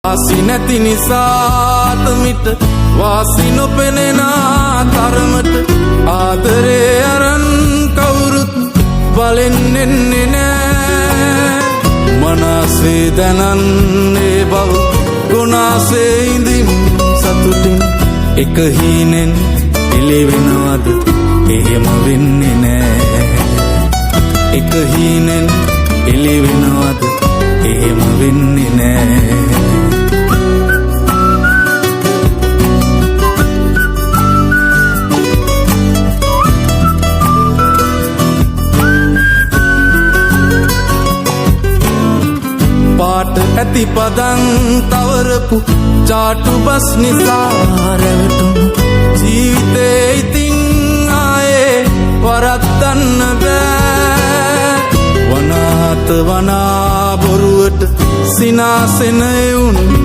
වාසි නැති නිසාත මිට වාසි නොපෙනෙන තරමට ආදරේ අරන් කවුරුත් බලෙන් එන්නේ නෑ මනසේ දැනන්නේ බව ගුණාසේ ඉඳින් සතුටින් එක හීනෙන් එළිවෙනවද එහෙම වෙන්නේ නෑ එක හීනෙන් එළිවෙනවද එහෙම වෙන්නේ නෑ පාට ඇති පදන් තවරපු චාටු බස් නිසා රැවටුණු ජීවිතේ ඉතින් ආයේ වරද්දන්න බෑ වනාත වනා බොරුවට සිනාසෙන එවුන්